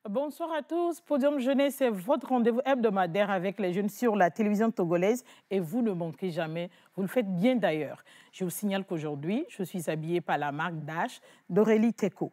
Bonsoir à tous. Podium Jeunesse, c'est votre rendez-vous hebdomadaire avec les jeunes sur la télévision togolaise et vous ne manquez jamais. Vous le faites bien d'ailleurs. Je vous signale qu'aujourd'hui, je suis habillée par la marque Dash d'Aurélie Teco.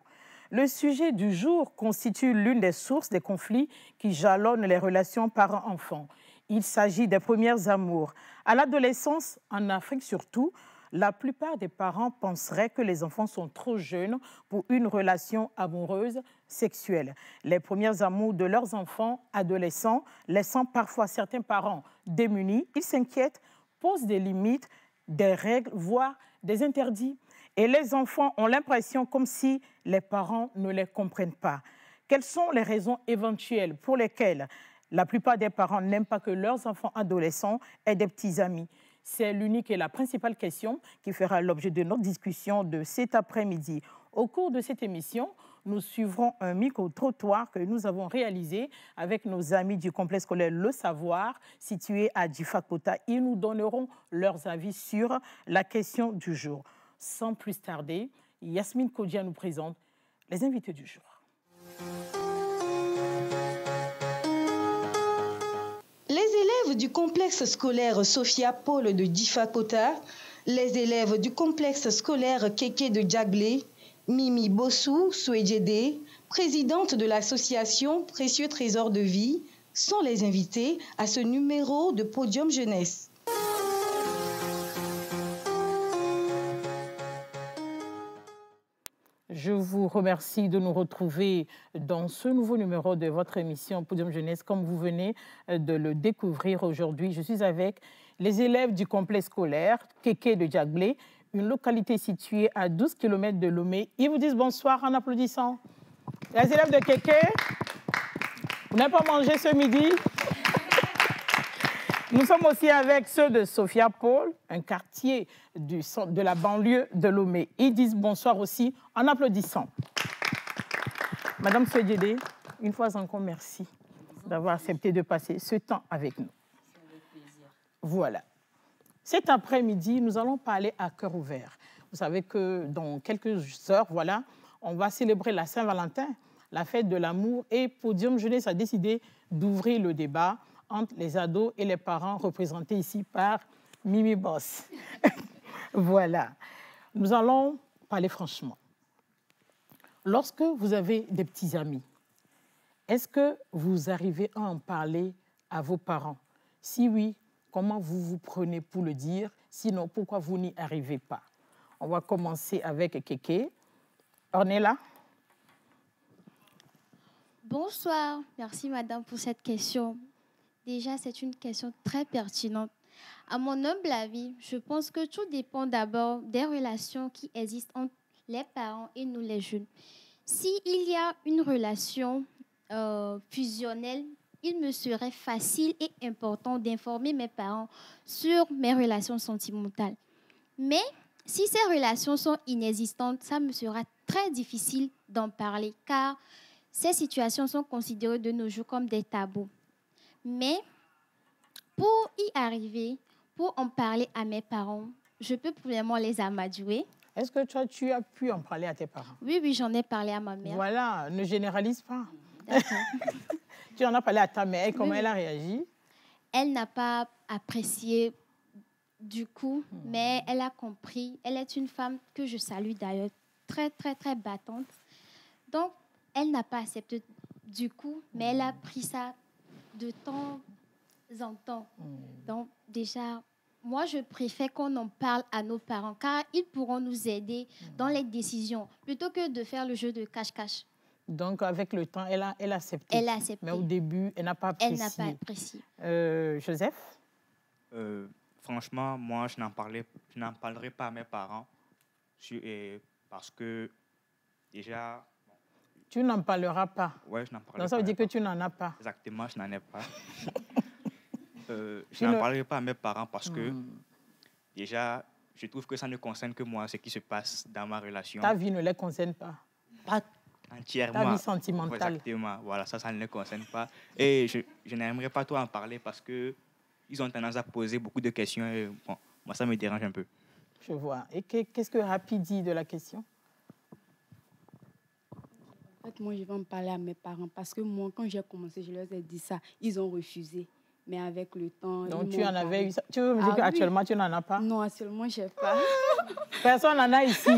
Le sujet du jour constitue l'une des sources des conflits qui jalonnent les relations parents-enfants. Il s'agit des premières amours. À l'adolescence, en Afrique surtout, la plupart des parents penseraient que les enfants sont trop jeunes pour une relation amoureuse sexuelle. Les premiers amours de leurs enfants adolescents, laissant parfois certains parents démunis, ils s'inquiètent, posent des limites, des règles, voire des interdits. Et les enfants ont l'impression comme si les parents ne les comprennent pas. Quelles sont les raisons éventuelles pour lesquelles la plupart des parents n'aiment pas que leurs enfants adolescents aient des petits amis? C'est l'unique et la principale question qui fera l'objet de notre discussion de cet après-midi. Au cours de cette émission, nous suivrons un micro-trottoir que nous avons réalisé avec nos amis du complexe scolaire Le Savoir, situé à Difakota. Ils nous donneront leurs avis sur la question du jour. Sans plus tarder, Yasmine Kodia nous présente les invités du jour. Les élèves du complexe scolaire Sophia Paul de Difakota, les élèves du complexe scolaire Keke de Djaglé, Mimi Bossou Souedjede, présidente de l'association Précieux Trésor de Vie, sont les invités à ce numéro de Podium Jeunesse. Je vous remercie de nous retrouver dans ce nouveau numéro de votre émission Podium Jeunesse. Comme vous venez de le découvrir aujourd'hui, je suis avec les élèves du complexe scolaire Keke de Djaglé, une localité située à 12 km de Lomé. Ils vous disent bonsoir en applaudissant. Les élèves de Keke, vous n'avez pas mangé ce midi? Nous sommes aussi avec ceux de Sophia Paul, un quartier de la banlieue de Lomé. Ils disent bonsoir aussi en applaudissant. Madame Souedjede, une fois encore, merci d'avoir accepté de passer ce temps avec nous. Voilà. Cet après-midi, nous allons parler à cœur ouvert. Vous savez que dans quelques heures, voilà, on va célébrer la Saint-Valentin, la fête de l'amour, et Podium Jeunesse a décidé d'ouvrir le débat entre les ados et les parents, représentés ici par Mimi Boss. Voilà. Nous allons parler franchement. Lorsque vous avez des petits amis, est-ce que vous arrivez à en parler à vos parents? Si oui, comment vous vous prenez pour le dire? Sinon, pourquoi vous n'y arrivez pas? On va commencer avec Keke. Ornella? Bonsoir. Merci, madame, pour cette question. Déjà, c'est une question très pertinente. À mon humble avis, je pense que tout dépend d'abord des relations qui existent entre les parents et nous, les jeunes. S'il y a une relation fusionnelle, il me serait facile et important d'informer mes parents sur mes relations sentimentales. Mais si ces relations sont inexistantes, ça me sera très difficile d'en parler, car ces situations sont considérées de nos jours comme des tabous. Mais pour y arriver, pour en parler à mes parents, je peux premièrement les amadouer. Est-ce que toi, tu as pu en parler à tes parents? Oui, j'en ai parlé à ma mère. Voilà, ne généralise pas. D'accord. Tu en as parlé à ta mère, comment elle a réagi? Elle n'a pas apprécié du coup, mais elle a compris. Elle est une femme que je salue d'ailleurs, très, très, très battante. Donc, elle n'a pas accepté du coup, mais elle a pris ça de temps en temps. Donc, déjà, moi, je préfère qu'on en parle à nos parents, car ils pourront nous aider dans les décisions, plutôt que de faire le jeu de cache-cache. Donc, avec le temps, elle a accepté. Elle a accepté. Mais au début, elle n'a pas apprécié. Elle n'a pas apprécié. Joseph? Franchement, moi, je n'en parlerai pas à mes parents parce que déjà... Tu n'en parleras pas? Oui, je n'en parlerai pas. Donc, ça veut dire que tu n'en as pas? Exactement, je n'en ai pas. Je n'en parlerai pas à mes parents parce que déjà, je trouve que ça ne concerne que moi, ce qui se passe dans ma relation. Ta vie ne les concerne pas? Pas entièrement. Ta vie sentimentale. Exactement. Voilà, ça ne les concerne pas. Et je n'aimerais pas trop en parler parce que ils ont tendance à poser beaucoup de questions et bon, moi, ça me dérange un peu. Je vois. Et qu'est-ce que Happy dit de la question? En fait, moi, je vais en parler à mes parents parce que moi, quand j'ai commencé, je leur ai dit ça. Ils ont refusé. Mais avec le temps... Donc, tu en avais eu ça. Tu veux me dire qu'actuellement, tu n'en as pas? Non, actuellement, je n'ai pas. Personne n'en a ici?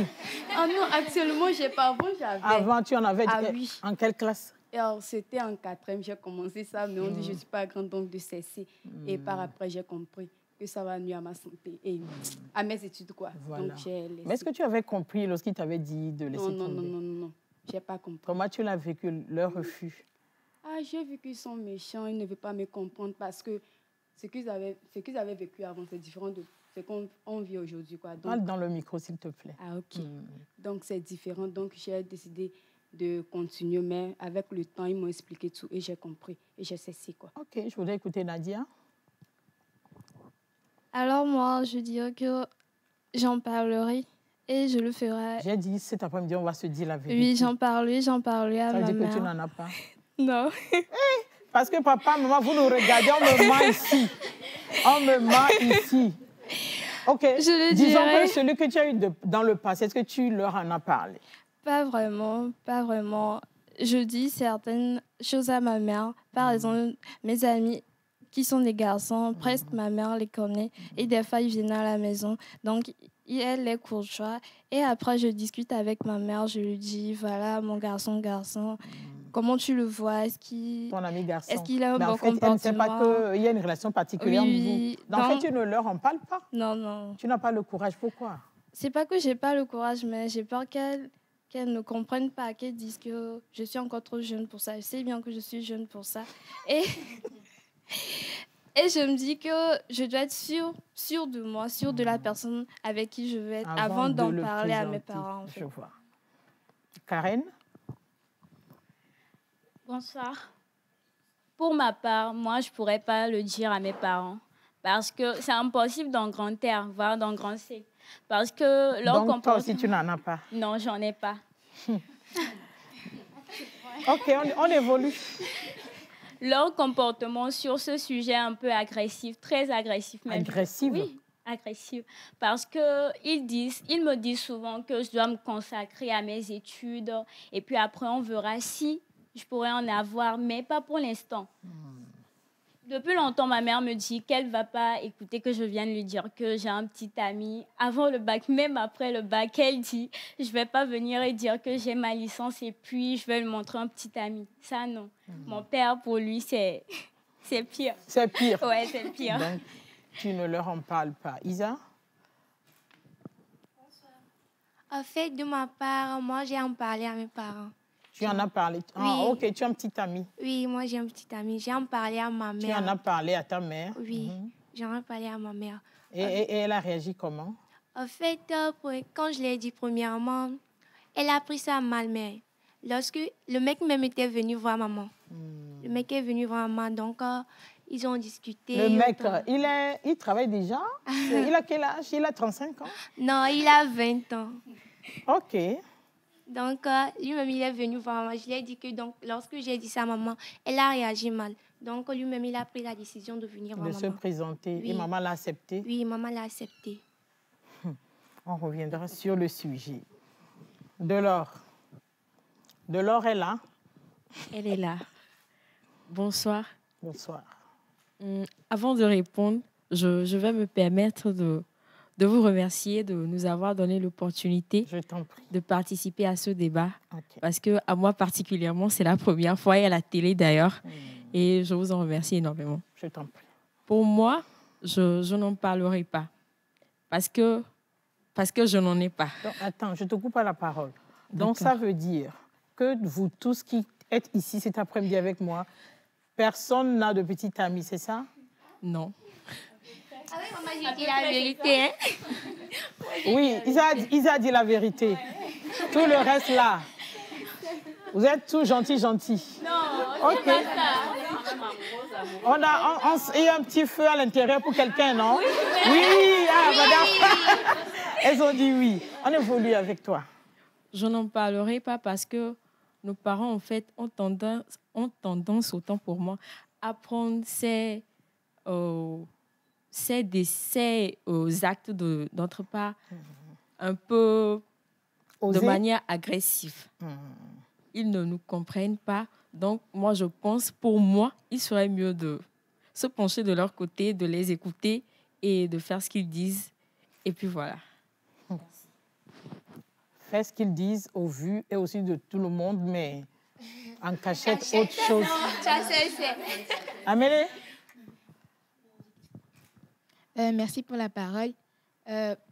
Ah non, actuellement, je n'ai pas. Avant, j'avais. Avant, tu en avais? Oui. En quelle classe? Alors, c'était en 4e, j'ai commencé ça, mais on dit je ne suis pas grande, donc de cesser. Et par après, j'ai compris que ça va nuire à ma santé et à mes études, quoi. Voilà. Donc, j'ai laissé. Mais est-ce que tu avais compris lorsqu'il t'avait dit de laisser Non, tomber? non. Je n'ai pas compris. Comment tu l'as vécu, leur refus? Ah, j'ai vu qu'ils sont méchants, ils ne veulent pas me comprendre parce que ce qu'ils avaient vécu avant, c'est différent de ce qu'on vit aujourd'hui, quoi. Donc, parle dans le micro, s'il te plaît. Ah, ok. Donc, c'est différent. Donc, j'ai décidé de continuer, mais avec le temps, ils m'ont expliqué tout et j'ai compris et j'ai cessé, quoi. Ok, je voudrais écouter Nadia. Alors moi, je dirais que j'en parlerai et je le ferai. J'ai dit cet après-midi, on va se dire la vérité. Oui, j'en parlerai à ça ma mère. Ça veut dire que tu n'en as pas? Non. Parce que papa, maman, vous nous regardez, on me ment ici. On me ment ici. Ok, je le disons dirai. que celui que tu as eu dans le passé, est-ce que tu leur en as parlé? Pas vraiment, pas vraiment. Je dis certaines choses à ma mère. Par exemple, mes amis qui sont des garçons, presque ma mère les connaît. Et des fois, ils viennent à la maison. Donc, elle est courtois. Et après, je discute avec ma mère. Je lui dis, voilà, mon garçon, comment tu le vois? Ton ami garçon. Est-ce qu'il a un bon en fait, comportement? elle ne sait pas qu'il y a une relation particulière entre Oui, vous. En fait, tu ne leur en parles pas. Non, non. Tu n'as pas le courage. Pourquoi? C'est pas que j'ai pas le courage, mais j'ai peur qu'elle ne comprenne pas, qu'elle dise que je suis encore trop jeune pour ça. Je sais bien que je suis jeune pour ça. Et je me dis que je dois être sûre de moi, sûre de la personne avec qui je vais être avant d'en parler à mes parents. En fait. Je vois. Karen? Bonsoir. Pour ma part, moi, je ne pourrais pas le dire à mes parents parce que c'est impossible dans grand R, voire dans grand C. Parce que leur Donc, toi aussi, tu n'en as pas? Non, j'en ai pas. Ok, on évolue. Leur comportement sur ce sujet un peu agressif, très agressif même. Agressif? Oui, agressif. Parce qu'ils me disent souvent que je dois me consacrer à mes études et puis après, on verra si je pourrais en avoir, mais pas pour l'instant. Depuis longtemps, ma mère me dit qu'elle ne va pas écouter que je vienne lui dire que j'ai un petit ami. Avant le bac, même après le bac, elle dit je ne vais pas venir et dire que j'ai ma licence et puis je vais lui montrer un petit ami. Ça, non. Mon père, pour lui, c'est pire. C'est pire? Oui, c'est pire. Donc, tu ne leur en parles pas. Isa? En fait, de ma part, moi, j'ai en parlé à mes parents. Tu en as parlé? Ah, Oui. ok, tu as un petit ami. Oui, moi, j'ai un petit ami. J'ai en parlé à ma mère. Tu en as parlé à ta mère? Oui, j'en ai parlé à ma mère. Et elle a réagi comment? En fait, quand je l'ai dit premièrement, elle a pris ça mal, mais lorsque le mec même était venu voir maman. Le mec est venu voir maman, donc ils ont discuté. Le mec, il travaille déjà? Il a quel âge? Il a 35 ans? Non, il a 20 ans. Ok. Donc, lui-même, il est venu voir maman. Je lui ai dit que donc, lorsque j'ai dit ça à maman, elle a réagi mal. Donc, lui-même, il a pris la décision de venir voir maman. De se présenter. Oui. Et maman l'a accepté? Oui, maman l'a accepté. On reviendra sur le sujet. Delors. Delors est là? Elle est là. Bonsoir. Bonsoir. Avant de répondre, je vais me permettre de vous remercier de nous avoir donné l'opportunité de participer à ce débat. Okay. Parce que à moi particulièrement, c'est la première fois et à la télé d'ailleurs. Et je vous en remercie énormément. Je t'en prie. Pour moi, je n'en parlerai pas. Parce que je n'en ai pas. Donc, attends, je te coupe à la parole. Donc ça veut dire que vous tous qui êtes ici cet après-midi avec moi, personne n'a de petit ami, c'est ça? Non. Ah oui, maman, j'ai dit la vérité. Hein? Oui, Isa a dit la vérité. Tout le reste là. Vous êtes tous gentils. Non, ok. c'est pas ça. Il y a un petit feu à l'intérieur pour quelqu'un, non? Oui, madame. Elles ont dit oui. On évolue avec toi. Je n'en parlerai pas parce que nos parents, en fait, ont tendance, autant pour moi, à prendre ces actes de notre part un peu de manière agressive. Ils ne nous comprennent pas. Donc, moi, je pense, pour moi, il serait mieux de se pencher de leur côté, de les écouter et de faire ce qu'ils disent. Et puis voilà. Faire ce qu'ils disent au vu et aussi de tout le monde, mais en cachette, autre chose. Amélie? Merci pour la parole.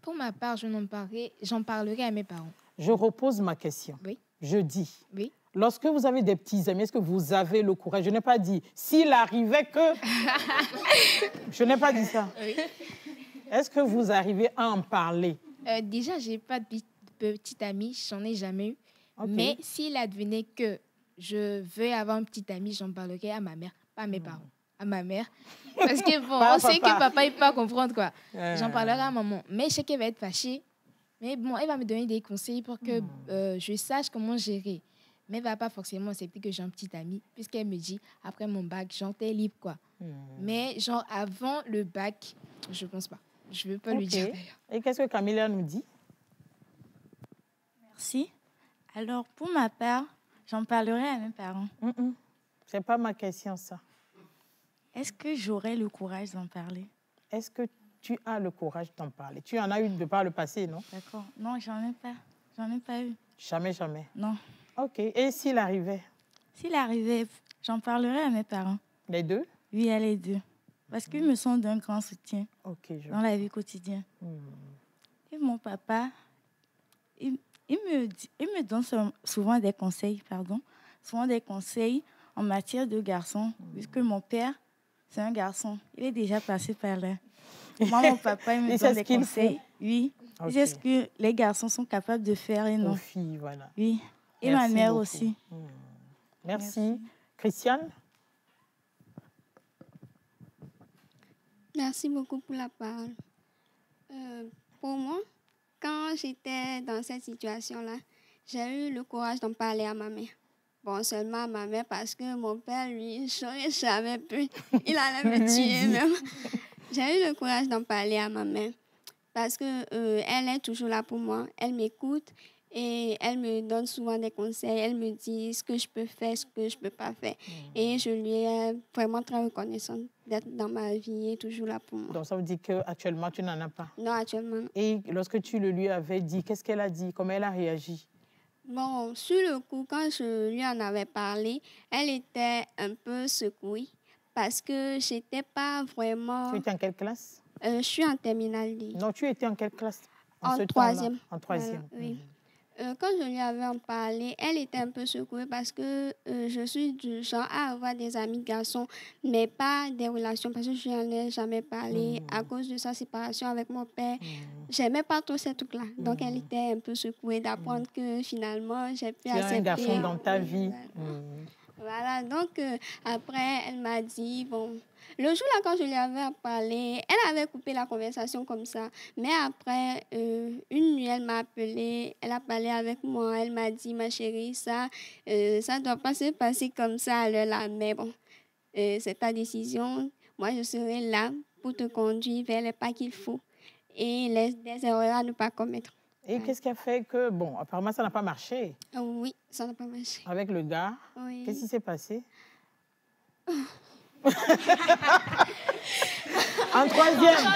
Pour ma part, j'en parlerai à mes parents. Je repose ma question. Oui. Je dis, oui. Lorsque vous avez des petits amis, est-ce que vous avez le courage? Je n'ai pas dit, s'il arrivait que... Je n'ai pas dit ça. Oui. Est-ce que vous arrivez à en parler? Déjà, je n'ai pas de petite amie, j'en ai jamais eu. Okay. Mais s'il advenait que je veux avoir un petit ami, j'en parlerai à ma mère, pas à mes parents, à ma mère. Parce que bon, on sait que papa, il ne peut pas comprendre, quoi. J'en parlerai à maman. Mais je sais qu'elle va être fâchée. Mais bon, elle va me donner des conseils pour que je sache comment gérer. Mais elle ne va pas forcément accepter que j'ai un petit ami, puisqu'elle me dit, après mon bac, genre, t'es libre, quoi. Mais genre, avant le bac, je ne pense pas. Je ne veux pas lui dire, d'ailleurs. Et qu'est-ce que Camilla nous dit? Merci. Alors, pour ma part, j'en parlerai à mes parents. Ce n'est pas ma question, ça. Est-ce que j'aurai le courage d'en parler? Est-ce que tu as le courage d'en parler? Tu en as eu de par le passé, non? D'accord. Non, j'en ai pas. J'en ai pas eu. Jamais, jamais? Non. OK. Et s'il arrivait? S'il arrivait, j'en parlerai à mes parents. Les deux? Oui, à les deux. Parce qu'ils me sont d'un grand soutien dans la vie quotidienne. Et mon papa, il me donne souvent des conseils, en matière de garçons, puisque mon père, c'est un garçon. Il est déjà passé par là. Moi, mon papa, il me donne des conseils. Oui. Il sait ce que les garçons sont capables de faire et non. Aux filles, voilà. Oui. Et ma mère aussi. Merci. Christiane? Merci beaucoup pour la parole. Pour moi, quand j'étais dans cette situation-là, j'ai eu le courage d'en parler à ma mère. Bon, seulement à ma mère parce que mon père, lui, je n'aurais jamais pu. Il allait me tuer même. J'ai eu le courage d'en parler à ma mère parce qu'elle est toujours là pour moi. Elle m'écoute et elle me donne souvent des conseils. Elle me dit ce que je peux faire, ce que je ne peux pas faire. Et je lui ai vraiment très reconnaissante d'être dans ma vie et toujours là pour moi. Donc ça veut dire qu'actuellement, tu n'en as pas? Non, actuellement. Et lorsque tu le lui avais dit, qu'est-ce qu'elle a dit? Comment elle a réagi? Bon, sur le coup, quand je lui en avais parlé, elle était un peu secouée parce que je n'étais pas vraiment... Tu étais en quelle classe? Je suis en terminale D. Non, tu étais en quelle classe? En troisième. En troisième. Voilà, oui. Quand je lui avais en parlé, elle était un peu secouée parce que je suis du genre à avoir des amis garçons, mais pas des relations parce que je n'en ai jamais parlé à cause de sa séparation avec mon père. J'aimais pas trop ces trucs-là. Donc, elle était un peu secouée d'apprendre que finalement, j'ai pu accepter. Tu as un garçon dans ta vie. Voilà, donc après, elle m'a dit, bon, le jour-là, quand je lui avais parlé, elle avait coupé la conversation comme ça. Mais après, une nuit, elle m'a appelée, elle a parlé avec moi, elle m'a dit, ma chérie, ça ne doit pas se passer comme ça à l'heure-là. Mais bon, c'est ta décision. Moi, je serai là pour te conduire vers les pas qu'il faut et des erreurs à ne pas commettre. Et qu'est-ce qui a fait que, bon, apparemment, ça n'a pas marché? Oui, ça n'a pas marché. Avec le gars? Oui. Qu'est-ce qui s'est passé? En troisième,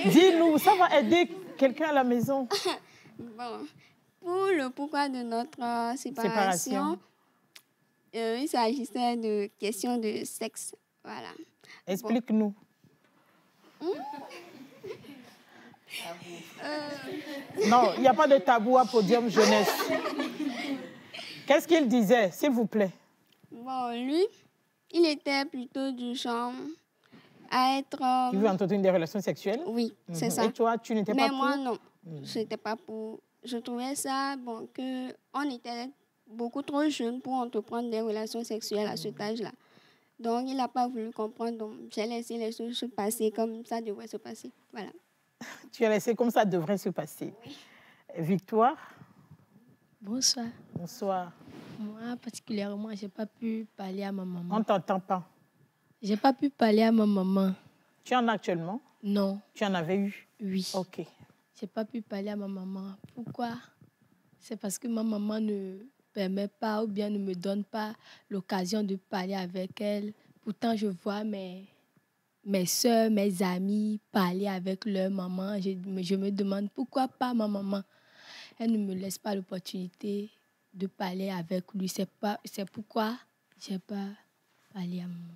dis-nous, ça va aider quelqu'un à la maison? Bon, pour le pourquoi de notre séparation. Il s'agissait de questions de sexe. Voilà. Explique-nous. Non, il n'y a pas de tabou à Podium Jeunesse. Qu'est-ce qu'il disait, s'il vous plaît? Bon, lui, il était plutôt du genre à être... Tu veux entretenir des relations sexuelles? Oui, c'est ça. Et toi, tu n'étais pas pour? Mais moi, non. Je n'étais pas pour. Je trouvais ça, bon, qu'on était beaucoup trop jeunes pour entreprendre des relations sexuelles à cet âge-là. Donc, il n'a pas voulu comprendre. Donc, j'ai laissé les choses se passer comme ça devrait se passer. Voilà. Tu as laissé comme ça devrait se passer. Oui. Victoire? Bonsoir. Bonsoir. Moi, particulièrement, je n'ai pas pu parler à ma maman. On ne t'entend pas. Je n'ai pas pu parler à ma maman. Tu en as actuellement? Non. Tu en avais eu? Oui. Ok. Je n'ai pas pu parler à ma maman. Pourquoi? C'est parce que ma maman ne permet pas ou bien ne me donne pas l'occasion de parler avec elle. Pourtant, je vois mes soeurs, mes amis parler avec leur maman. Je me demande pourquoi pas ma maman. Elle ne me laisse pas l'opportunité de parler avec lui. C'est pourquoi je n'ai pas parlé à maman.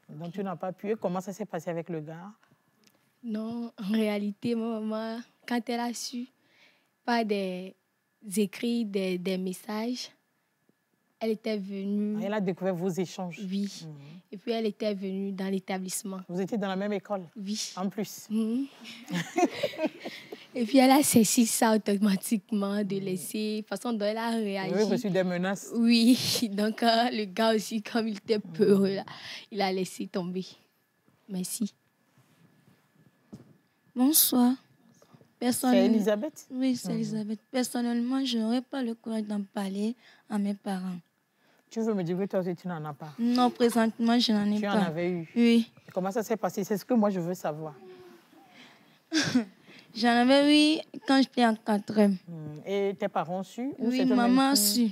Donc tu n'as pas pu. Comment ça s'est passé avec le gars? Non, en réalité, ma maman, quand elle a su par des écrits, des messages, elle était venue... Elle a découvert vos échanges? Oui. Et puis elle était venue dans l'établissement. Vous étiez dans la même école? Oui. En plus? Et puis elle a cessé ça automatiquement de laisser... façon dont elle a réagi. Vous avez reçu des menaces? Oui. Donc le gars aussi, comme il était peureux, là, il a laissé tomber. Merci. Bonsoir. C'est Elisabeth? Oui, c'est Elisabeth. Personnellement, je n'aurais pas le courage d'en parler à mes parents. Tu veux me dire que toi aussi, tu n'en as pas? Non, présentement, je n'en ai pas. Tu en avais eu? Oui. Comment ça s'est passé? C'est ce que moi, je veux savoir. J'en avais eu quand j'étais en 4e. Et tes parents ont su? Oui, maman a su.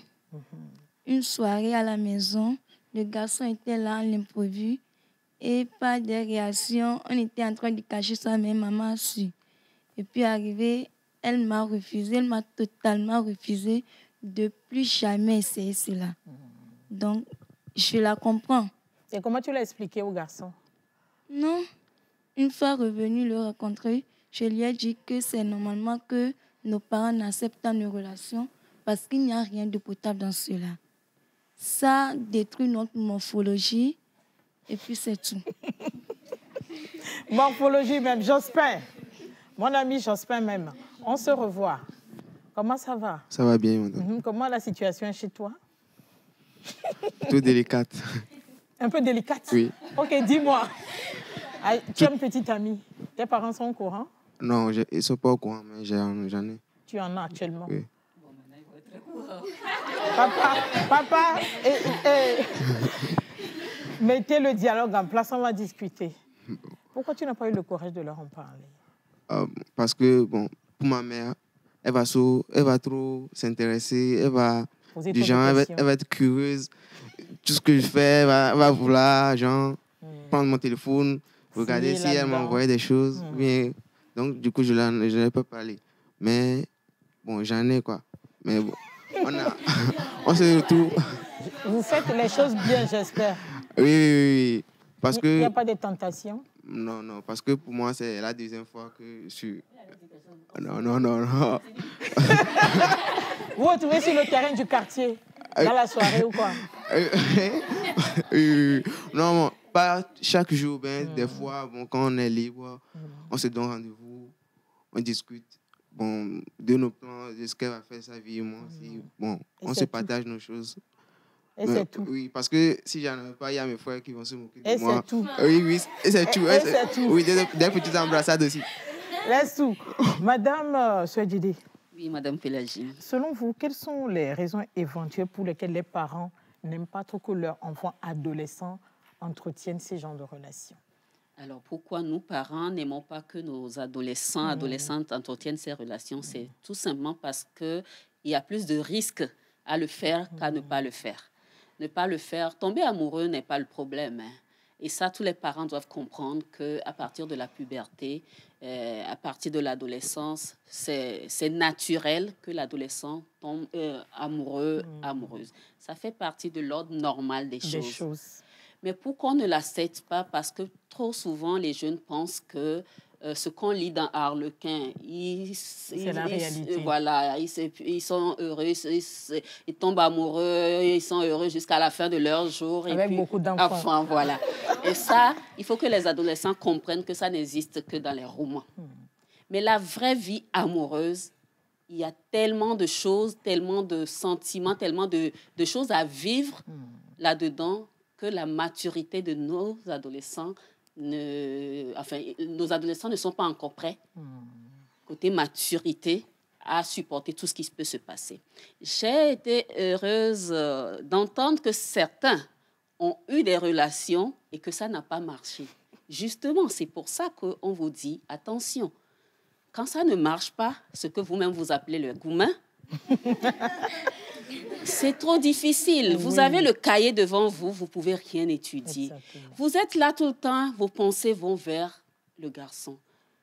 Une soirée à la maison, le garçon était là à l'improviste et pas de réaction. On était en train de cacher ça, mais maman a su. Et puis arrivée, elle m'a refusé, elle m'a totalement refusé de plus jamais essayer cela. Donc, je la comprends. Et comment tu l'as expliqué au garçon? Non. Une fois revenu le rencontrer, je lui ai dit que c'est normalement que nos parents n'acceptent pas nos relations parce qu'il n'y a rien de potable dans cela. Ça détruit notre morphologie et puis c'est tout. Morphologie même, Jospin. Mon ami Jospin même. On se revoit. Comment ça va? Ça va bien, madame. Comment la situation est chez toi? Tout délicate. Un peu délicate? Oui. Ok, dis-moi. Tu as une petite amie. Tes parents sont au courant? Non, ils ne sont pas au courant, mais j'en ai. Tu en as actuellement? Oui. Papa, mettez le dialogue en place, on va discuter. Pourquoi tu n'as pas eu le courage de leur en parler? Parce que, bon, pour ma mère, elle va trop s'intéresser, elle va être curieuse. Tout ce que je fais, elle va vouloir, genre, prendre mon téléphone, regarder si elle m'envoie des choses. Bien. Donc, du coup, je n'ai pas parlé. Mais, bon, j'en ai, quoi. Mais bon, on se retrouve. Vous faites les choses bien, j'espère. Oui. Parce que... Il n'y a pas de tentation? Non, parce que pour moi, c'est la deuxième fois que je suis... Non. Vous vous retrouvez sur le terrain du quartier, dans la soirée ou quoi? Non, pas chaque jour. Des fois, bon, quand on est libre, on se donne rendez-vous, on discute de nos plans, de ce qu'elle va faire sa vie et moi aussi. Bon, on se partage nos choses. Et c'est tout. Oui, parce que si j'en avais pas, il y a mes frères qui vont se moquer de moi. Et c'est tout. Oui, et c'est tout. Et c'est tout. Oui, des petites embrassades aussi. Laisse tout. Madame Souedjidi. Oui, Madame Pélagie. Selon vous, quelles sont les raisons éventuelles pour lesquelles les parents n'aiment pas trop que leurs enfants adolescents entretiennent ces genres de relations? Alors, pourquoi nous, parents, n'aimons pas que nos adolescents, adolescentes entretiennent ces relations? C'est tout simplement parce qu'il y a plus de risques à le faire qu'à ne pas le faire. Ne pas le faire, tomber amoureux n'est pas le problème. Et ça, tous les parents doivent comprendre qu'à partir de la puberté, à partir de l'adolescence, c'est naturel que l'adolescent tombe amoureux, amoureuse. Ça fait partie de l'ordre normal des choses. Mais pourquoi on ne l'accepte pas? Parce que trop souvent, les jeunes pensent que ce qu'on lit dans Harlequin, c'est la réalité. Voilà, ils sont heureux, ils tombent amoureux, ils sont heureux jusqu'à la fin de leur jour. Avec beaucoup d'enfants. Enfin, voilà. Et ça, il faut que les adolescents comprennent que ça n'existe que dans les romans. Mais la vraie vie amoureuse, il y a tellement de choses, tellement de sentiments, tellement de choses à vivre là-dedans que la maturité de nos adolescents nos adolescents ne sont pas encore prêts, côté maturité, à supporter tout ce qui peut se passer. J'ai été heureuse d'entendre que certains ont eu des relations et que ça n'a pas marché. Justement, c'est pour ça qu'on vous dit, attention, quand ça ne marche pas, ce que vous-même vous appelez le goumin, c'est trop difficile. Oui. Vous avez le cahier devant vous, vous ne pouvez rien étudier. Exactement. Vous êtes là tout le temps, vos pensées vont vers le garçon.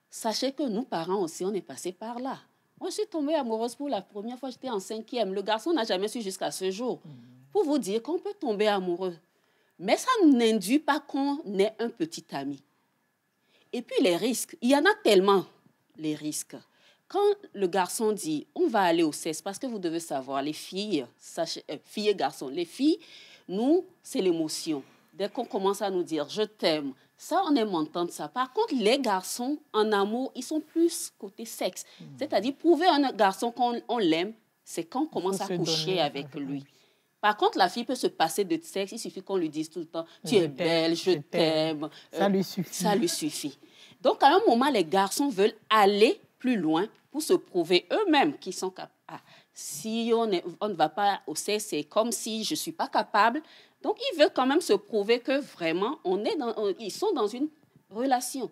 Sachez que nous, parents aussi, on est passés par là. Moi, je suis tombée amoureuse pour la première fois, j'étais en 5e. Le garçon n'a jamais su jusqu'à ce jour. Pour vous dire qu'on peut tomber amoureux. Mais ça n'induit pas qu'on ait un petit ami. Et puis les risques, il y en a tellement, les risques. Quand le garçon dit, on va aller au sexe, parce que vous devez savoir, les filles, filles et garçons, les filles, nous, c'est l'émotion. Dès qu'on commence à nous dire, je t'aime, ça, on aime entendre ça. Par contre, les garçons, en amour, ils sont plus côté sexe. C'est-à-dire, prouver à un garçon qu'on l'aime, c'est quand on commence à coucher avec lui. Par contre, la fille peut se passer de sexe, il suffit qu'on lui dise tout le temps, tu es belle, je t'aime. Ça lui suffit. Ça lui suffit. Donc, à un moment, les garçons veulent aller plus loin pour se prouver eux-mêmes qu'ils sont capables. Ah, si on ne va pas au sexe, c'est comme si je ne suis pas capable. Donc, ils veulent quand même se prouver que vraiment, ils sont dans une relation.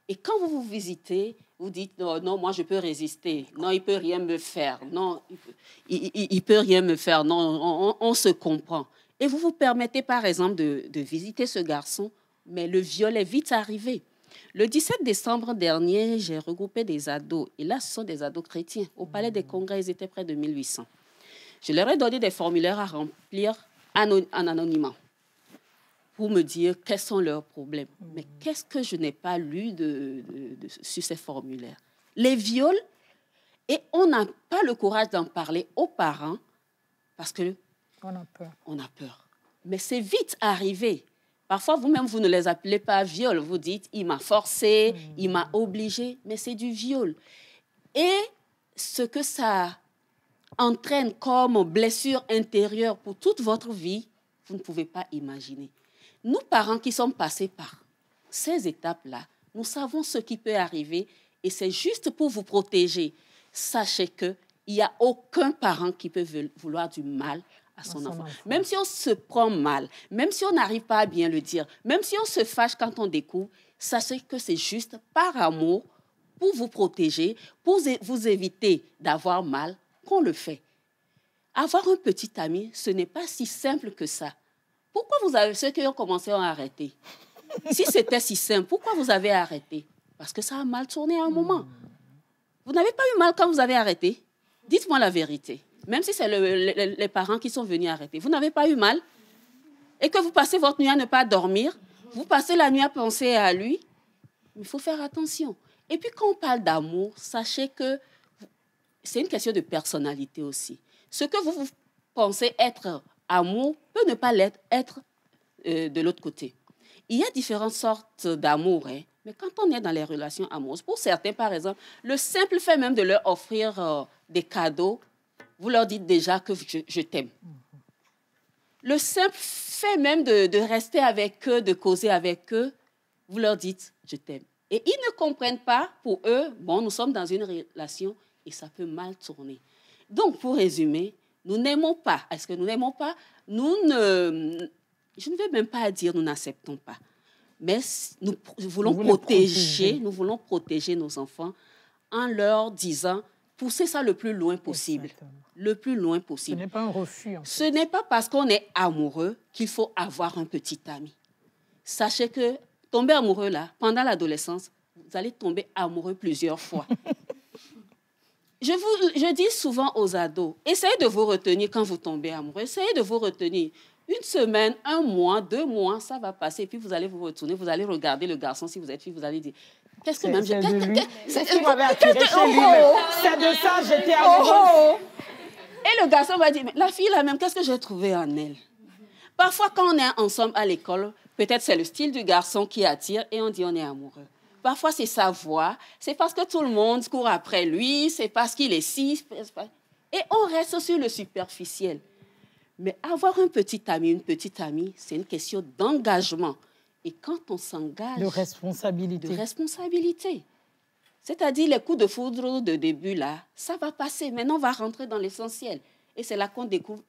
Et quand vous vous visitez, vous dites, non, moi, je peux résister. Non, il ne peut rien me faire. Non, il peut rien me faire. Non, on se comprend. Et vous vous permettez, par exemple, de visiter ce garçon, mais le viol est vite arrivé. Le 17 décembre dernier, j'ai regroupé des ados. Et là, ce sont des ados chrétiens. Au Palais des Congrès, ils étaient près de 1800. Je leur ai donné des formulaires à remplir en anonymat pour me dire quels sont leurs problèmes. Mais qu'est-ce que je n'ai pas lu sur ces formulaires? Les viols, et on n'a pas le courage d'en parler aux parents parce qu'on a peur. On a peur. Mais c'est vite arrivé. Parfois, vous-même, vous ne les appelez pas viol. Vous dites, il m'a forcé, il m'a obligé, mais c'est du viol. Et ce que ça entraîne comme blessure intérieure pour toute votre vie, vous ne pouvez pas imaginer. Nous, parents qui sommes passés par ces étapes-là, nous savons ce qui peut arriver et c'est juste pour vous protéger. Sachez qu'il n'y a aucun parent qui peut vouloir du mal à son enfant. Même si on se prend mal, même si on n'arrive pas à bien le dire, même si on se fâche quand on découvre, sachez que c'est juste par amour, pour vous protéger, pour vous éviter d'avoir mal, qu'on le fait. Avoir un petit ami, ce n'est pas si simple que ça. Pourquoi ceux qui ont commencé ont arrêté? Si c'était si simple, pourquoi vous avez arrêté? Parce que ça a mal tourné à un moment. Vous n'avez pas eu mal quand vous avez arrêté? Dites-moi la vérité. Même si c'est les parents qui sont venus arrêter. Vous n'avez pas eu mal? Et que vous passez votre nuit à ne pas dormir? Vous passez la nuit à penser à lui? Il faut faire attention. Et puis quand on parle d'amour, sachez que c'est une question de personnalité aussi. Ce que vous pensez être amour peut ne pas être de l'autre côté. Il y a différentes sortes d'amour, hein, mais quand on est dans les relations amoureuses, pour certains, par exemple, le simple fait même de leur offrir des cadeaux, vous leur dites déjà que je t'aime. Le simple fait même de rester avec eux, de causer avec eux, vous leur dites je t'aime. Et ils ne comprennent pas, pour eux, bon, nous sommes dans une relation et ça peut mal tourner. Donc, pour résumer, nous n'aimons pas. Est-ce que nous n'aimons pas? Je ne vais même pas dire nous n'acceptons pas. Mais nous voulons protéger nos enfants en leur disant, poussez ça le plus loin possible. Exactement. Le plus loin possible. Ce n'est pas un refus. En fait. Ce n'est pas parce qu'on est amoureux qu'il faut avoir un petit ami. Sachez que tomber amoureux là, pendant l'adolescence, vous allez tomber amoureux plusieurs fois. Je dis souvent aux ados, essayez de vous retenir quand vous tombez amoureux. Essayez de vous retenir. Une semaine, 1 mois, 2 mois, ça va passer. Et puis vous allez vous retourner, vous allez regarder le garçon. Si vous êtes fille, vous allez dire, qu'est-ce que même j'ai... C'est ce qui m'avait attiré chez lui. C'est de ça, j'étais amoureuse. Et le garçon va dire, mais la fille là même, qu'est-ce que j'ai trouvé en elle? Parfois, quand on est ensemble à l'école, peut-être c'est le style du garçon qui attire et on dit on est amoureux. Parfois, c'est sa voix, c'est parce que tout le monde court après lui, c'est parce qu'il est si... Et on reste sur le superficiel. Mais avoir un petit ami, une petite amie, c'est une question d'engagement. Et quand on s'engage... De responsabilité. De responsabilité. C'est-à-dire les coups de foudre de début, là, ça va passer. Maintenant, on va rentrer dans l'essentiel. Et c'est là qu'on découvre,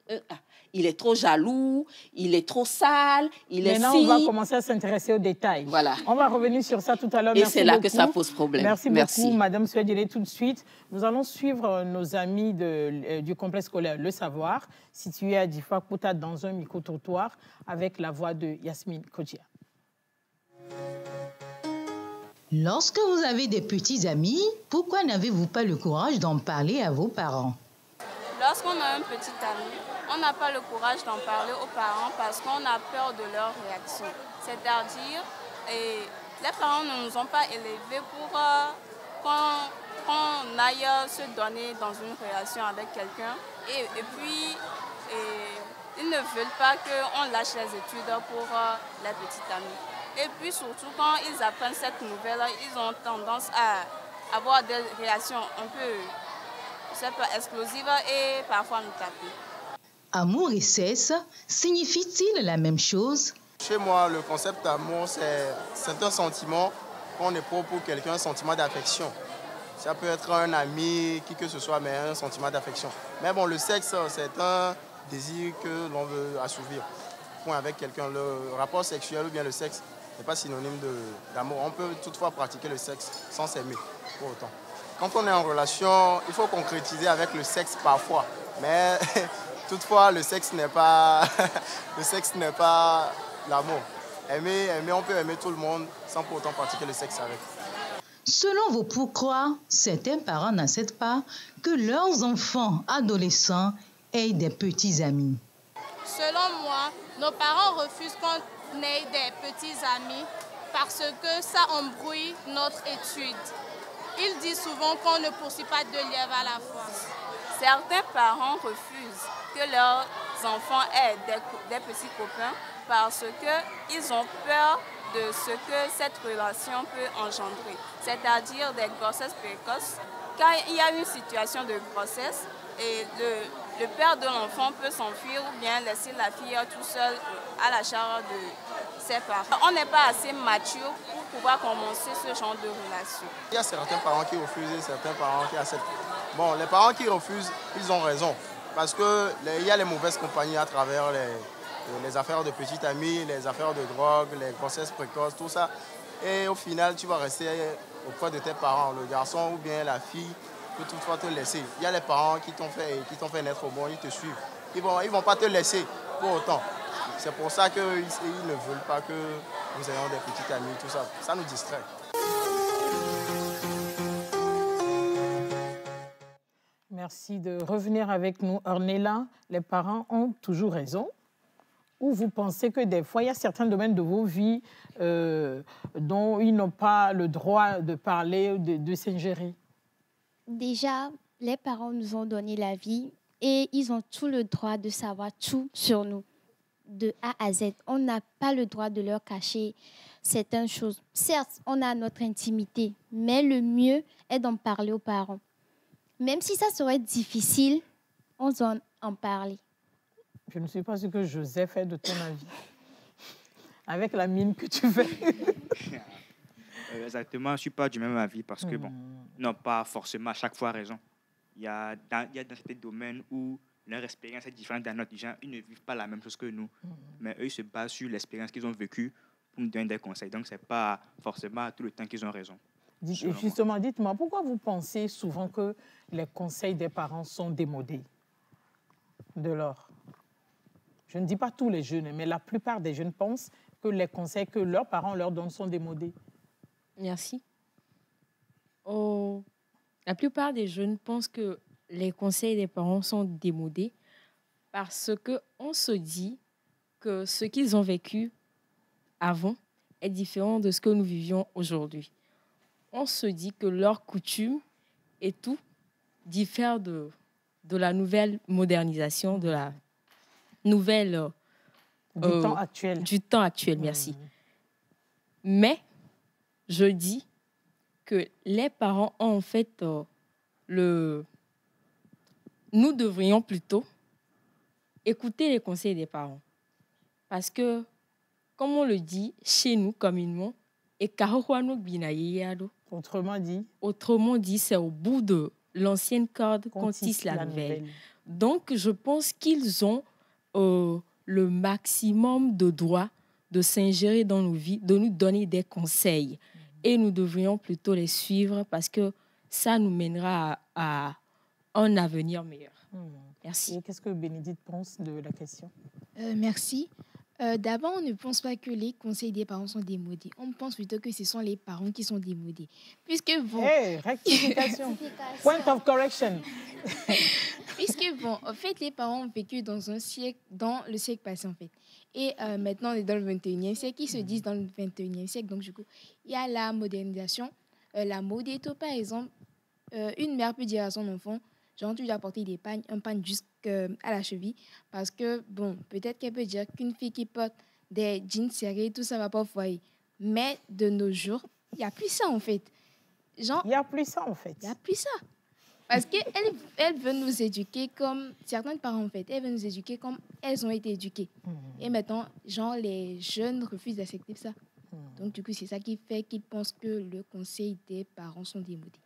il est trop jaloux, il est trop sale, il est Maintenant, on va commencer à s'intéresser aux détails. Voilà. On va revenir sur ça tout à l'heure. Et c'est là que ça pose problème. Merci beaucoup, Madame Suedjele. Tout de suite, nous allons suivre nos amis du complexe scolaire Le Savoir, situé à Difakouta, dans un micro-trottoir, avec la voix de Yasmine Kodjia. Lorsque vous avez des petits amis, pourquoi n'avez-vous pas le courage d'en parler à vos parents? Lorsqu'on a un petit ami, on n'a pas le courage d'en parler aux parents parce qu'on a peur de leur réaction. C'est-à-dire, les parents ne nous ont pas élevés pour qu'on aille se donner dans une relation avec quelqu'un. Et puis, ils ne veulent pas qu'on lâche les études pour les petits amis. Et puis surtout, quand ils apprennent cette nouvelle, ils ont tendance à avoir des réactions un peu, explosives et parfois nous taper. Amour et cesse, signifie-t-il la même chose? Chez moi, le concept d'amour, c'est un sentiment qu'on éprouve pour quelqu'un, un sentiment d'affection. Ça peut être un ami, qui que ce soit, mais un sentiment d'affection. Mais bon, le sexe, c'est un désir que l'on veut assouvir. Point avec quelqu'un, le rapport sexuel ou bien le sexe n'est pas synonyme d'amour. On peut toutefois pratiquer le sexe sans s'aimer, pour autant. Quand on est en relation, il faut concrétiser avec le sexe parfois. Mais toutefois, le sexe n'est pas l'amour. Aimer, on peut aimer tout le monde sans pour autant pratiquer le sexe avec. Selon vos pourquoi, certains parents n'acceptent pas que leurs enfants adolescents aient des petits amis. Selon moi, nos parents refusent qu'on ait des petits amis parce que ça embrouille notre étude. Ils disent souvent qu'on ne poursuit pas deux lièvres à la fois. Certains parents refusent que leurs enfants aient des petits copains parce qu'ils ont peur de ce que cette relation peut engendrer, c'est-à-dire des grossesses précoces. Quand il y a une situation de grossesse, et le père de l'enfant peut s'enfuir ou bien laisser la fille toute seule à la charge de ses parents. On n'est pas assez mature pour pouvoir commencer ce genre de relation. Il y a certains parents qui refusent et certains parents qui acceptent. Bon, les parents qui refusent, ils ont raison. Parce qu'il y a les mauvaises compagnies à travers les affaires de petits amis, les affaires de drogue, les grossesses précoces, tout ça. Et au final, tu vas rester auprès de tes parents, le garçon ou bien la fille peut toutefois te laisser. Il y a les parents qui t'ont fait naître au monde, ils te suivent. Ils vont pas te laisser pour autant. C'est pour ça qu'ils ne veulent pas que nous ayons des petits amis, tout ça. Ça nous distrait. Merci de revenir avec nous. Ornella, les parents ont toujours raison? Ou vous pensez que des fois, il y a certains domaines de vos vies dont ils n'ont pas le droit de parler, de s'ingérer? Déjà, les parents nous ont donné la vie et ils ont tout le droit de savoir tout sur nous, de A à Z. On n'a pas le droit de leur cacher certaines choses. Certes, on a notre intimité, mais le mieux est d'en parler aux parents. Même si ça serait difficile, on doit en parler. Je ne sais pas ce que Joseph est de ton avis, avec la mine que tu fais. Exactement, je ne suis pas du même avis parce que, bon, non, pas forcément à chaque fois raison. Il y a dans certains domaines où leur expérience est différente d'un autre. Gens, ils ne vivent pas la même chose que nous, mais eux, ils se basent sur l'expérience qu'ils ont vécue pour nous donner des conseils. Donc, ce n'est pas forcément tout le temps qu'ils ont raison. Justement, dites-moi, pourquoi vous pensez souvent que les conseils des parents sont démodés de l'or? Je ne dis pas tous les jeunes, mais la plupart des jeunes pensent que les conseils que leurs parents leur donnent sont démodés. Merci. La plupart des jeunes pensent que les conseils des parents sont démodés parce qu'on se dit que ce qu'ils ont vécu avant est différent de ce que nous vivions aujourd'hui. On se dit que leurs coutumes et tout diffèrent de la nouvelle modernisation, de la nouvelle... du temps actuel. Du temps actuel, merci. Mais je dis que les parents ont en fait nous devrions plutôt écouter les conseils des parents. Parce que, comme on le dit chez nous communément, Autrement dit, c'est au bout de l'ancienne corde qu'on tisse la nouvelle. Donc, je pense qu'ils ont le maximum de droit de s'ingérer dans nos vies, de nous donner des conseils. Et nous devrions plutôt les suivre parce que ça nous mènera à un avenir meilleur. Merci. Et qu'est-ce que Bénédicte pense de la question? Merci. D'abord, on ne pense pas que les conseils des parents sont démodés. On pense plutôt que ce sont les parents qui sont démodés. Puisque bon... rectification. Point of correction. Puisque bon, en fait, les parents ont vécu dans le siècle passé, en fait. Et maintenant, on est dans le 21e siècle. Ils se disent dans le 21e siècle. Donc, du coup, il y a la modernisation. La modéto, par exemple. Une mère peut dire à son enfant, genre, tu dois porter un pagne jusqu'à la cheville. Parce que, bon, peut-être qu'elle peut dire qu'une fille qui porte des jeans serrés, tout ça va pas au foyer. Mais de nos jours, il n'y a plus ça, en fait. Genre, il n'y a plus ça, en fait. Il n'y a plus ça. Parce qu'elle veut nous éduquer comme... Certains parents, en fait, elles veulent nous éduquer comme elles ont été éduquées. Et maintenant, genre, les jeunes refusent d'accepter ça. Donc, du coup, c'est ça qui fait qu'ils pensent que le conseil des parents sont démodés.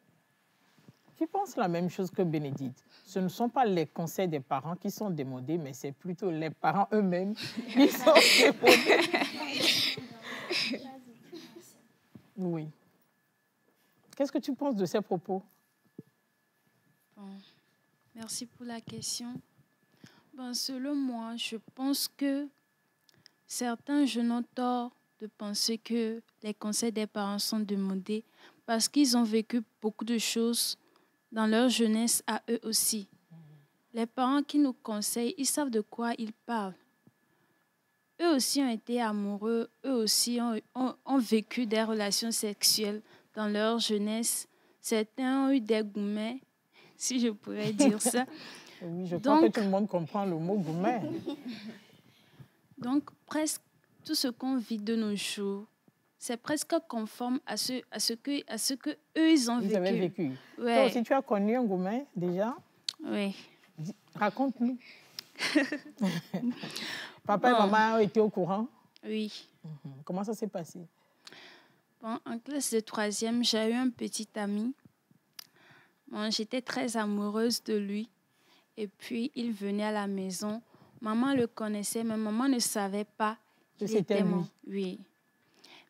Je pense la même chose que Bénédicte. Ce ne sont pas les conseils des parents qui sont démodés, mais c'est plutôt les parents eux-mêmes qui sont démodés. Oui. Qu'est-ce que tu penses de ces propos? Bon, merci pour la question. Bon, selon moi, je pense que certains jeunes ont tort de penser que les conseils des parents sont démodés parce qu'ils ont vécu beaucoup de choses dans leur jeunesse à eux aussi. Les parents qui nous conseillent, ils savent de quoi ils parlent. Eux aussi ont été amoureux, eux aussi ont vécu des relations sexuelles dans leur jeunesse. Certains ont eu des gourmets, si je pourrais dire ça. Oui, je crois que tout le monde comprend le mot gourmet. Donc, presque tout ce qu'on vit de nos jours, c'est presque conforme à ce que eux, ils ont vécu. Ils avaient vécu. Ouais. Toi aussi, tu as connu un gourmet déjà? Oui. Raconte-nous. Papa et maman ont été au courant? Oui. Comment ça s'est passé? Bon, en classe de 3e, j'ai eu un petit ami. Bon, j'étais très amoureuse de lui. Et puis, il venait à la maison. Maman le connaissait, mais maman ne savait pas qu'il était mon... Oui.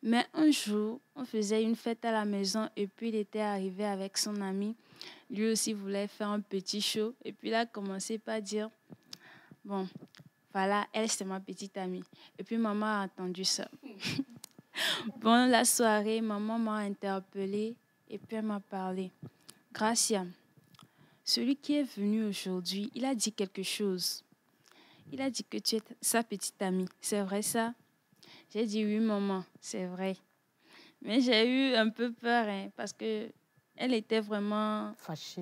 Mais un jour, on faisait une fête à la maison et puis il était arrivé avec son ami. Lui aussi voulait faire un petit show. Et puis il a commencé par dire, bon, voilà, elle c'est ma petite amie. Et puis maman a entendu ça. Bon, la soirée, maman m'a interpellée et puis elle m'a parlé. Gracia, celui qui est venu aujourd'hui, il a dit quelque chose. Il a dit que tu es sa petite amie. C'est vrai ça? J'ai dit oui, maman, c'est vrai. Mais j'ai eu un peu peur parce qu'elle était vraiment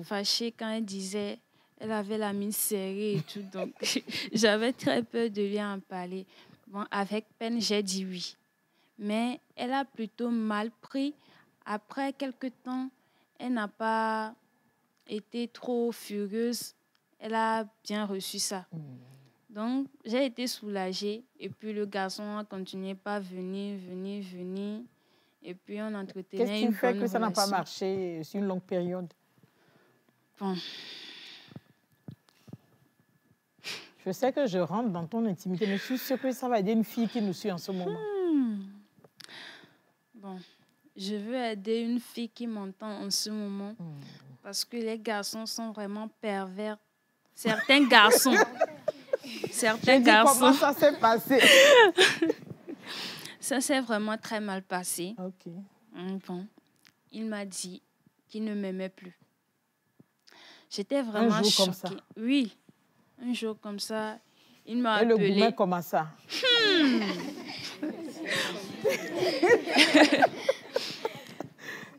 fâchée quand elle disait elle avait la mine serrée et tout. Donc, j'avais très peur de lui en parler. Bon, avec peine, j'ai dit oui. Mais elle a plutôt mal pris. Après quelques temps, elle n'a pas été trop furieuse. Elle a bien reçu ça. Donc, j'ai été soulagée. Et puis, le garçon a continué par venir. Et puis, on entretenait une bonne relation. Qu'est-ce qui fait que ça n'a pas marché sur une longue période? Bon. Je sais que je rentre dans ton intimité, mais je suis sûre que ça va aider une fille qui nous suit en ce moment. Bon, je veux aider une fille qui m'entend en ce moment parce que les garçons sont vraiment pervers. Certains garçons... Certains garçons... Comment ça s'est passé? Ça s'est vraiment très mal passé. Ok. Bon, il m'a dit qu'il ne m'aimait plus. J'étais vraiment choquée. Un jour comme ça? Oui, un jour comme ça, il m'a appelé. Et le gourmet, comment ça?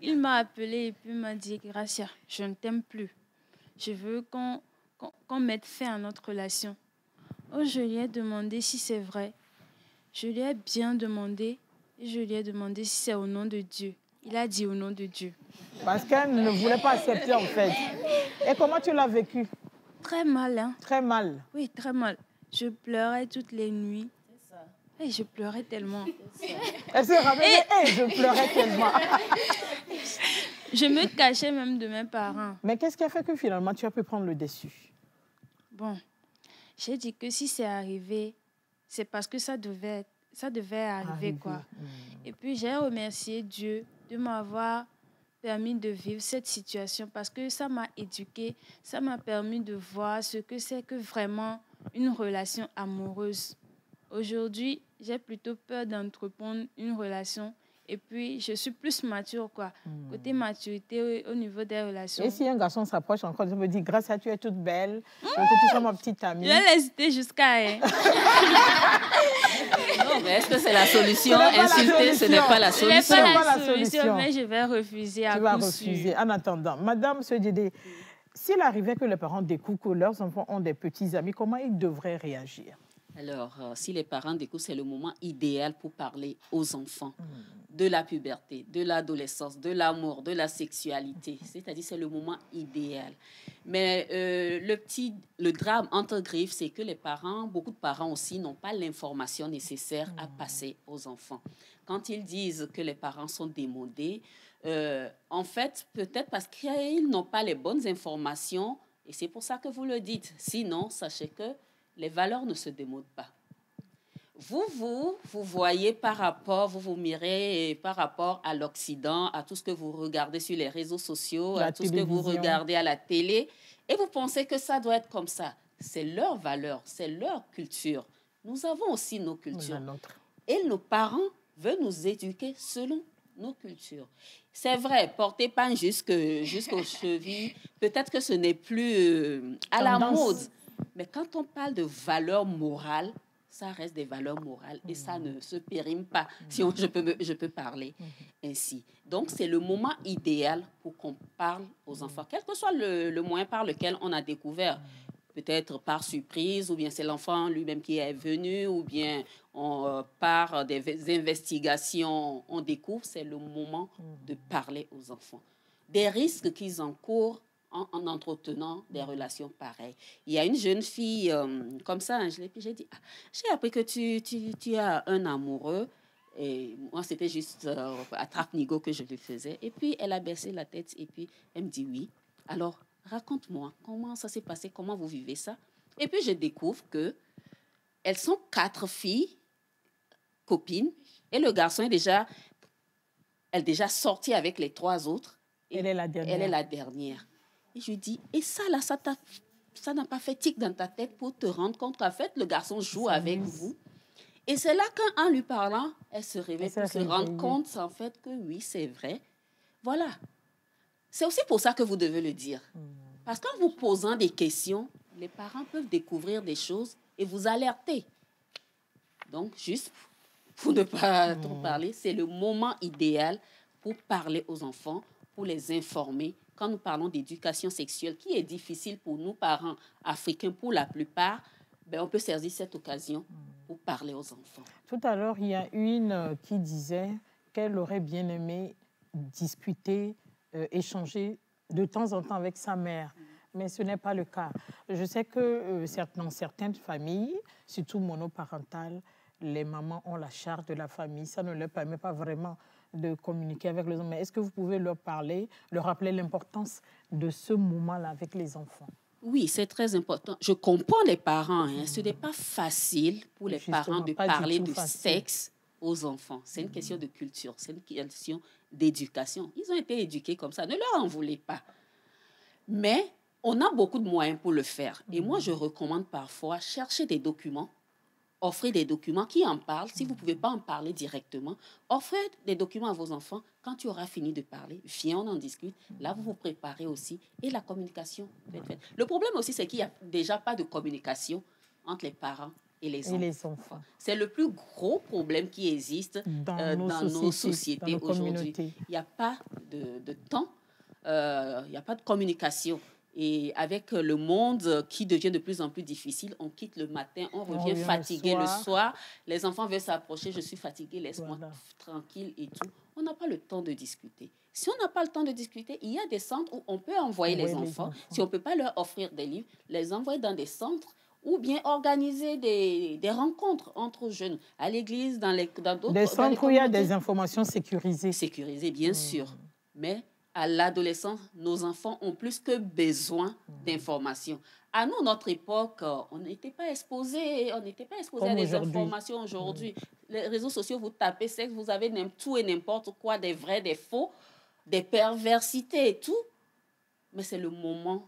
Il m'a appelé et puis m'a dit, Gracia, je ne t'aime plus. Je veux qu'on mette fin à notre relation. Oh, je lui ai demandé si c'est vrai. Je lui ai bien demandé et je lui ai demandé si c'est au nom de Dieu. Il a dit au nom de Dieu. Parce qu'elle ne voulait pas accepter en fait. Et comment tu l'as vécu? Très mal, hein? Très mal? Oui, très mal. Je pleurais toutes les nuits. Et je pleurais tellement. Elle s'est ramenée et je pleurais tellement. Je me cachais même de mes parents. Mais qu'est-ce qui a fait que finalement tu as pu prendre le dessus? Bon, j'ai dit que si c'est arrivé, c'est parce que ça devait arriver, quoi. Et puis j'ai remercié Dieu de m'avoir permis de vivre cette situation parce que ça m'a éduquée, ça m'a permis de voir ce que c'est que vraiment une relation amoureuse. Aujourd'hui, j'ai plutôt peur d'entreprendre une relation et puis je suis plus mature, quoi. Côté maturité au niveau des relations. Et si un garçon s'approche encore, je me dis, grâce à tu es toute belle, que tu sois ma petite amie. Je vais hésiter jusqu'à... Non, mais est-ce que c'est la solution? Insulter, ce n'est pas la solution. Ce n'est pas la solution, mais je vais refuser à coup sûr. Tu vas refuser. En attendant, Madame Sedjede, s'il arrivait que les parents découvrent que leurs enfants ont des petits amis, comment ils devraient réagir? Alors, si les parents découvrent, c'est le moment idéal pour parler aux enfants de la puberté, de l'adolescence, de l'amour, de la sexualité. C'est-à-dire, c'est le moment idéal. Mais le drame entre griffes, c'est que les parents, beaucoup de parents aussi, n'ont pas l'information nécessaire à passer aux enfants. Quand ils disent que les parents sont démodés, en fait, peut-être parce qu'ils n'ont pas les bonnes informations, et c'est pour ça que vous le dites. Sinon, sachez que les valeurs ne se démodent pas. Vous voyez par rapport, vous mirez par rapport à l'Occident, à tout ce que vous regardez sur les réseaux sociaux, à tout ce que vous regardez à la télé, et vous pensez que ça doit être comme ça. C'est leur valeur, c'est leur culture. Nous avons aussi nos cultures. Et nos parents veulent nous éduquer selon nos cultures. C'est vrai, porter pain jusqu'aux chevilles, peut-être que ce n'est plus à la mode. Mais quand on parle de valeurs morales, ça reste des valeurs morales et ça ne se périme pas, si je peux parler ainsi. Donc, c'est le moment idéal pour qu'on parle aux enfants, quel que soit le moyen par lequel on a découvert, peut-être par surprise, ou bien c'est l'enfant lui-même qui est venu, ou bien par des investigations, on découvre, c'est le moment de parler aux enfants. Des risques qu'ils encourent en entretenant des relations pareilles. Il y a une jeune fille comme ça, j'ai dit, j'ai appris que tu as un amoureux. Et moi, c'était juste à Trapnigo que je le faisais. Et puis, elle a baissé la tête et puis elle me dit oui. Alors, raconte-moi, comment ça s'est passé, comment vous vivez ça? Et puis, je découvre qu'elles sont 4 filles, copines, et le garçon est déjà sorti avec les 3 autres. Elle est la dernière. Elle est la dernière. Et je lui dis, et ça, là, ça n'a pas fait tic dans ta tête pour te rendre compte qu'en fait, le garçon joue avec vous. Et c'est là qu'en lui parlant, elle se réveille pour se rendre compte, en fait, que oui, c'est vrai. Voilà. C'est aussi pour ça que vous devez le dire. Parce qu'en vous posant des questions, les parents peuvent découvrir des choses et vous alerter. Donc, juste pour ne pas trop parler, c'est le moment idéal pour parler aux enfants, pour les informer. Quand nous parlons d'éducation sexuelle, qui est difficile pour nous, parents africains, pour la plupart, on peut saisir cette occasion pour parler aux enfants. Tout à l'heure, il y a une qui disait qu'elle aurait bien aimé discuter, échanger de temps en temps avec sa mère. Mais ce n'est pas le cas. Je sais que dans certaines familles, surtout monoparentales, les mamans ont la charge de la famille. Ça ne leur permet pas vraiment de communiquer avec les enfants. Mais est-ce que vous pouvez leur parler, leur rappeler l'importance de ce moment-là avec les enfants? Oui, c'est très important. Je comprends les parents. Ce n'est pas facile pour les parents de parler de sexe aux enfants. C'est une question de culture, c'est une question d'éducation. Ils ont été éduqués comme ça. Ne leur en voulez pas. Mais on a beaucoup de moyens pour le faire. Et moi, je recommande parfois chercher des documents, offrir des documents qui en parlent. Si vous ne pouvez pas en parler directement, offrez des documents à vos enfants. Quand tu auras fini de parler, viens, on en discute. Là, vous vous préparez aussi. Et la communication peut être faite. Le problème aussi, c'est qu'il n'y a déjà pas de communication entre les parents et les enfants. C'est le plus gros problème qui existe dans nos sociétés aujourd'hui. Il n'y a pas de temps, il n'y a pas de communication. Et avec le monde qui devient de plus en plus difficile, on quitte le matin, on revient fatigué le soir. Les enfants veulent s'approcher, je suis fatiguée, laisse-moi tranquille et tout. On n'a pas le temps de discuter. Si on n'a pas le temps de discuter, il y a des centres où on peut envoyer les enfants. Si on ne peut pas leur offrir des livres, les envoyer dans des centres ou bien organiser des rencontres entre jeunes, à l'église, dans d'autres... Des centres où il y a des informations sécurisées. Sécurisées, bien sûr. Mais à l'adolescence, nos enfants ont plus que besoin d'informations. À nous, notre époque, on n'était pas exposés à des informations aujourd'hui. Les réseaux sociaux, vous tapez sexe, vous avez tout et n'importe quoi, des vrais, des faux, des perversités et tout. Mais c'est le moment,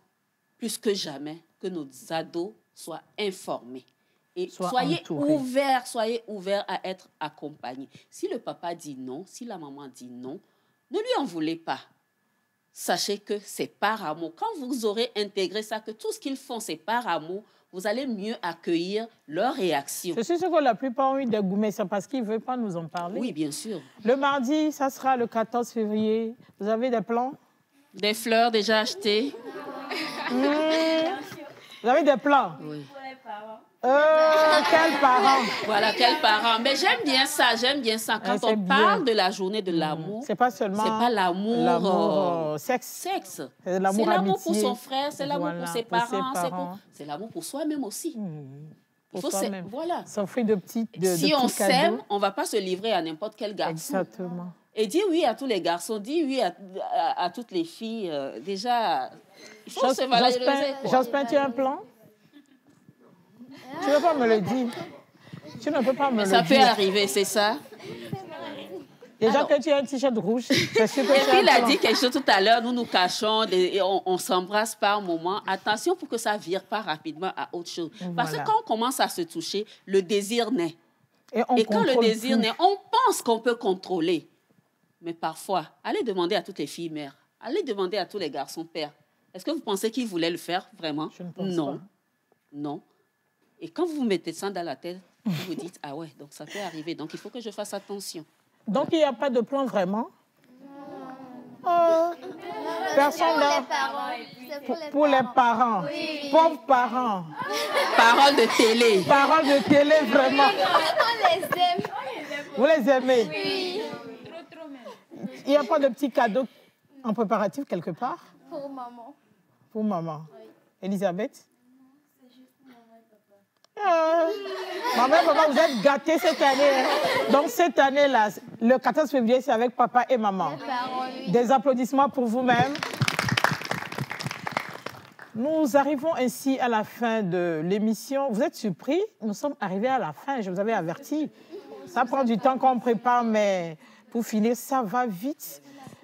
plus que jamais, que nos ados soient informés. Et soyez ouverts à être accompagnés. Si le papa dit non, si la maman dit non, ne lui en voulez pas. Sachez que c'est par amour. Quand vous aurez intégré ça, que tout ce qu'ils font, c'est par amour, vous allez mieux accueillir leurs réactions. Je suis sûre que la plupart ont eu des gourmets, c'est parce qu'ils ne veulent pas nous en parler. Oui, bien sûr. Le mardi, ça sera le 14 février. Vous avez des plans? Des fleurs déjà achetées. Vous avez des plans? Oui. Quels parents? Voilà, quels parents. Mais j'aime bien ça. Quand on parle de la journée de l'amour, c'est pas seulement... C'est pas l'amour sexe. C'est l'amour pour son frère, c'est l'amour pour ses parents, c'est l'amour pour soi-même aussi. Il faut soi-même. Voilà. S'offrir de petits Si on s'aime, on ne va pas se livrer à n'importe quel garçon. Exactement. Et dire oui à tous les garçons, dire oui à toutes les filles, déjà, il faut se valoriser. Jospin, tu as un plan? Tu ne veux pas me le dire. Tu ne peux pas me le dire. Ça peut arriver, c'est ça. Déjà que tu as un t-shirt rouge, c'est sûr que et puis il a dit quelque chose tout à l'heure, nous nous cachons et on s'embrasse par moment. Attention pour que ça ne vire pas rapidement à autre chose. Parce que quand on commence à se toucher, le désir naît. Et quand le désir naît, on pense qu'on peut contrôler. Mais parfois, allez demander à toutes les filles mères, allez demander à tous les garçons pères. Est-ce que vous pensez qu'ils voulaient le faire vraiment? Je ne pense pas. Non. Et quand vous vous mettez ça dans la tête, vous vous dites, ah ouais, donc ça peut arriver, donc il faut que je fasse attention. Donc il n'y a pas de plan vraiment? Personne là. Pour les parents. Oui. Pauvres parents. Parents de télé. Parents de télé, vraiment. On les aime. Vous les aimez? Oui. Il n'y a pas de petits cadeaux en préparatif quelque part? Pour maman. Pour maman. Oui. Elisabeth? Maman et papa, vous êtes gâtés cette année. Donc cette année-là, le 14 février, c'est avec papa et maman. Des applaudissements pour vous-même. Nous arrivons ainsi à la fin de l'émission. Vous êtes surpris? Nous sommes arrivés à la fin, je vous avais averti. Ça prend du temps qu'on prépare, mais pour finir, ça va vite.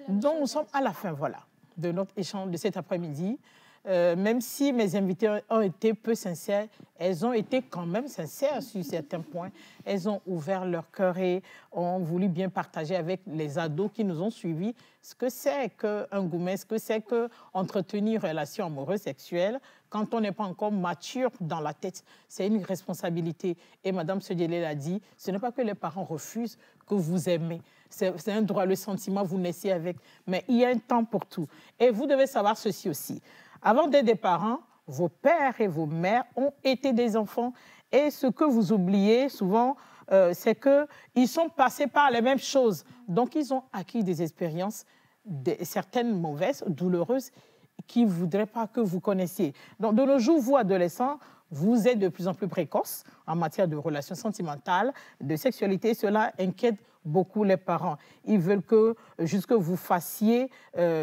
Donc nous sommes à la fin, voilà, de notre échange de cet après-midi. Même si mes invités ont été peu sincères, elles ont été quand même sincères sur certains points. Elles ont ouvert leur cœur et ont voulu bien partager avec les ados qui nous ont suivis ce que c'est qu'un gourmet, ce que c'est qu'entretenir une relation amoureuse sexuelle quand on n'est pas encore mature dans la tête. C'est une responsabilité. Et Mme Sediele l'a dit, ce n'est pas que les parents refusent que vous aimez. C'est un droit, le sentiment, vous naissez avec. Mais il y a un temps pour tout. Et vous devez savoir ceci aussi. Avant d'être des parents, vos pères et vos mères ont été des enfants. Et ce que vous oubliez souvent, c'est qu'ils sont passés par les mêmes choses. Donc, ils ont acquis des expériences, certaines mauvaises, douloureuses, qu'ils ne voudraient pas que vous connaissiez. Donc, de nos jours, vous, adolescents, vous êtes de plus en plus précoces en matière de relations sentimentales, de sexualité. Cela inquiète beaucoup les parents. Ils veulent que vous fassiez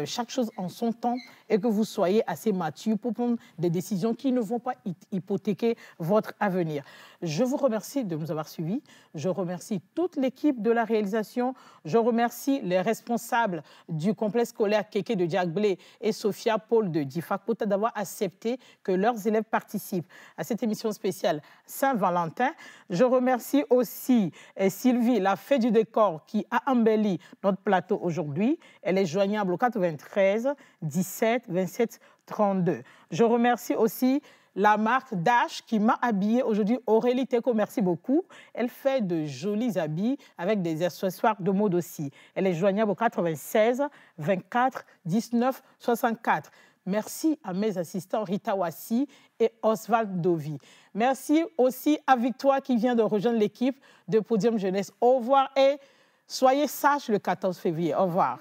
chaque chose en son temps et que vous soyez assez mature pour prendre des décisions qui ne vont pas hypothéquer votre avenir. Je vous remercie de nous avoir suivis. Je remercie toute l'équipe de la réalisation. Je remercie les responsables du complexe scolaire Kéké de Djagblé et Sophia Paul de Difakota d'avoir accepté que leurs élèves participent à cette émission spéciale Saint-Valentin. Je remercie aussi Sylvie, la fée du décor, qui a embelli notre plateau aujourd'hui. Elle est joignable au 93 17 27 32. Je remercie aussi la marque Dash qui m'a habillée aujourd'hui, Aurélie Teco, merci beaucoup. Elle fait de jolis habits avec des accessoires de mode aussi. Elle est joignable au 96 24 19 64. Merci à mes assistants Rita Wassi et Oswald Dovi. Merci aussi à Victoire qui vient de rejoindre l'équipe de Podium Jeunesse. Au revoir et soyez sages le 14 février. Au revoir.